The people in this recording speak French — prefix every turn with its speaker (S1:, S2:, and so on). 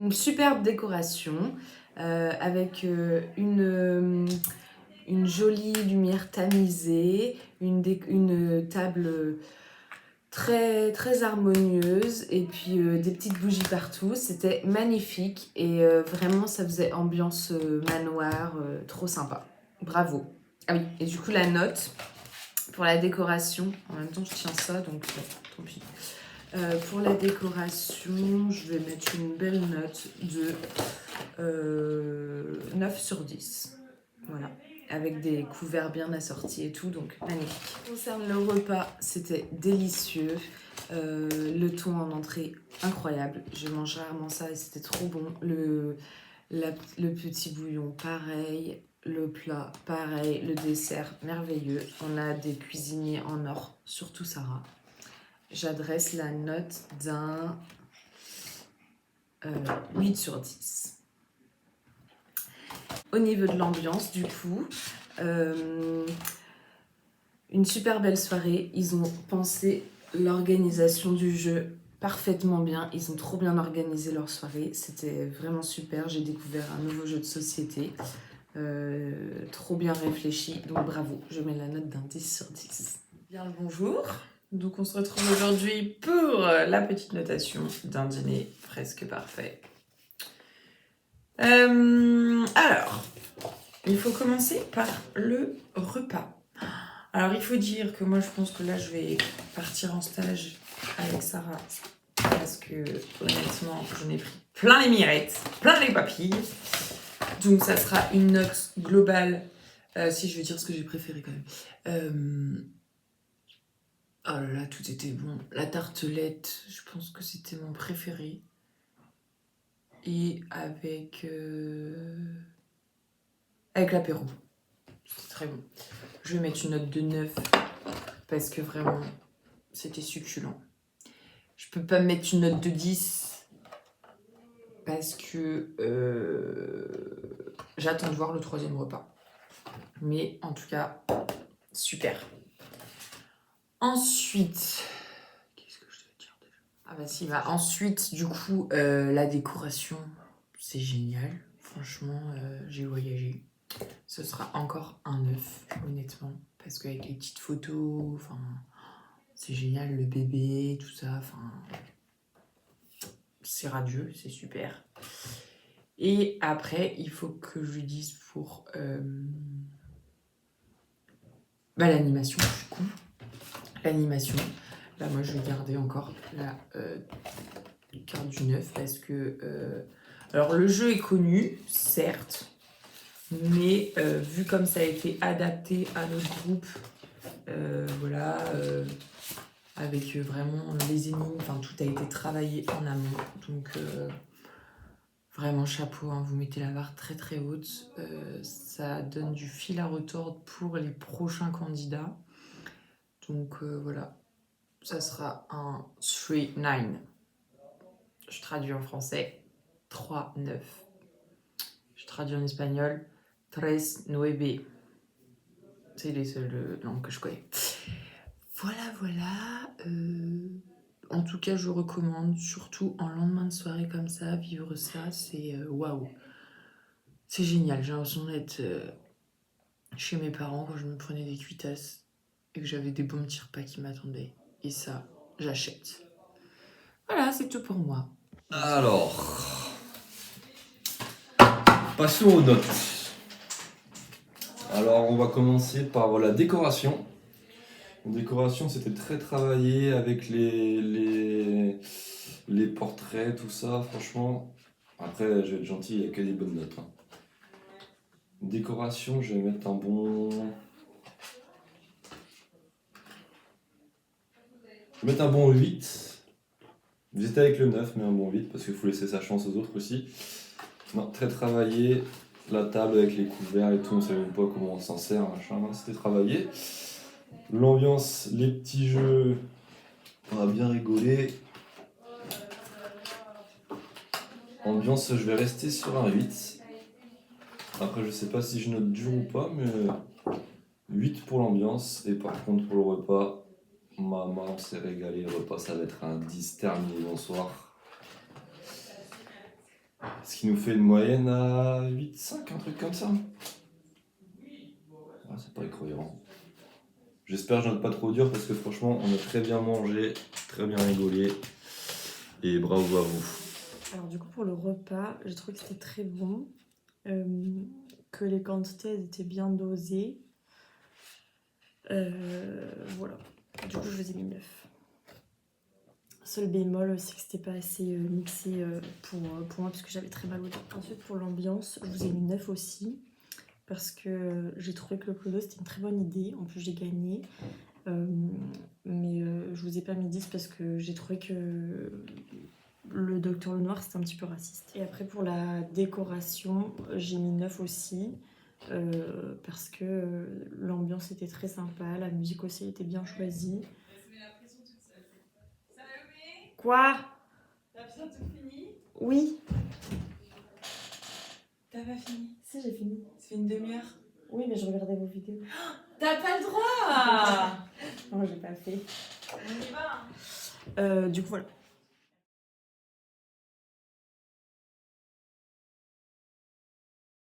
S1: Une superbe décoration avec une jolie lumière tamisée, une table très, très harmonieuse et puis des petites bougies partout. C'était magnifique et vraiment ça faisait ambiance manoir, trop sympa. Bravo. Ah oui, et du coup la note pour la décoration, en même temps je tiens ça donc tant pis. Pour la décoration, je vais mettre une belle note de 9 sur 10. Voilà, avec des couverts bien assortis et tout, donc magnifique. Concernant le repas, c'était délicieux. Le thon en entrée, incroyable. Je mange rarement ça et c'était trop bon. Le petit bouillon, pareil. Le plat, pareil. Le dessert, merveilleux. On a des cuisiniers en or, surtout Sarah. J'adresse la note d'un 8 sur 10. Au niveau de l'ambiance, du coup, une super belle soirée. Ils ont pensé l'organisation du jeu parfaitement bien. Ils ont trop bien organisé leur soirée. C'était vraiment super. J'ai découvert un nouveau jeu de société. Trop bien réfléchi. Donc bravo, je mets la note d'un 10 sur 10. Bien le bonjour. Donc on se retrouve aujourd'hui pour la petite notation d'un dîner presque parfait. Alors, il faut commencer par le repas. Alors il faut dire que moi je pense que là je vais partir en stage avec Sarah parce que honnêtement j'en ai pris plein les mirettes, plein les papilles. Donc ça sera une note globale, si je veux dire ce que j'ai préféré quand même. Oh là là, tout était bon. La tartelette, je pense que c'était mon préféré. Et avec l'apéro. C'est très bon. Je vais mettre une note de 9 parce que vraiment, c'était succulent. Je peux pas mettre une note de 10 parce que j'attends de voir le troisième repas. Mais en tout cas, super. Ensuite, qu'est-ce que je dois dire déjà ? Ah bah si, bah ensuite, du coup, la décoration, c'est génial. Franchement, j'ai voyagé. Ce sera encore un 9, honnêtement. Parce qu'avec les petites photos, enfin, c'est génial, le bébé, tout ça, enfin, c'est radieux, c'est super. Et après, il faut que je lui dise pour l'animation, du coup. L'animation, là, moi, je vais garder encore la carte du 9 parce que... alors, le jeu est connu, certes, mais vu comme ça a été adapté à notre groupe, voilà, avec vraiment les énigmes, enfin tout a été travaillé en amont, donc vraiment chapeau, hein, vous mettez la barre très très haute, ça donne du fil à retordre pour les prochains candidats, donc voilà, ça sera un 3-9, je traduis en français, 3-9, je traduis en espagnol, 3-9, c'est les seules langues que je connais. Voilà. En tout cas, je recommande, surtout en lendemain de soirée comme ça, vivre ça, c'est waouh. C'est génial. J'ai l'impression d'être chez mes parents quand je me prenais des cuitasses et que j'avais des bons petits repas qui m'attendaient. Et ça, j'achète. Voilà, c'est tout pour moi.
S2: Alors, passons aux notes. Alors, on va commencer par la décoration. La décoration, c'était très travaillé avec les portraits, tout ça. Franchement, après, je vais être gentil, il n'y a que des bonnes notes. Hein. Décoration, je vais mettre un bon... Je vais mettre un bon 8. Vous étiez avec le 9, mais un bon 8, parce qu'il faut laisser sa chance aux autres aussi. Non, très travaillé. La table avec les couverts et tout, on ne sait même pas comment on s'en sert, machin. C'était travaillé. L'ambiance, les petits jeux, on a bien rigolé. Ambiance, je vais rester sur un 8. Après, je sais pas si je note dur ou pas, mais 8 pour l'ambiance. Et par contre, pour le repas, maman s'est régalée. Le repas, ça va être un 10 terminé, bonsoir. Ce qui nous fait une moyenne à 8,5, un truc comme ça. Ah, c'est pas incroyable. J'espère que je note pas trop dur parce que franchement, on a très bien mangé, très bien rigolé. Et bravo à vous.
S3: Alors du coup pour le repas, j'ai trouvé que c'était très bon, que les quantités elles étaient bien dosées. Voilà, du coup je vous ai mis 9. Seul bémol, c'est que c'était pas assez mixé pour moi parce que j'avais très mal au dos. Ensuite pour l'ambiance, je vous ai mis 9 aussi parce que j'ai trouvé que le clodo c'était une très bonne idée. En plus j'ai gagné. Mais je vous ai pas mis 10 parce que j'ai trouvé que le Docteur Lenoir c'était un petit peu raciste. Et après pour la décoration, j'ai mis 9 aussi parce que l'ambiance était très sympa, la musique aussi était bien choisie. Quoi?
S4: T'as bientôt fini?
S3: Oui.
S4: T'as pas fini?
S3: Si j'ai fini.
S4: Ça fait une demi-heure.
S3: Oui mais je regardais vos vidéos.
S4: T'as pas le droit!
S3: Non j'ai pas fait.
S4: On y va!
S3: Du coup voilà.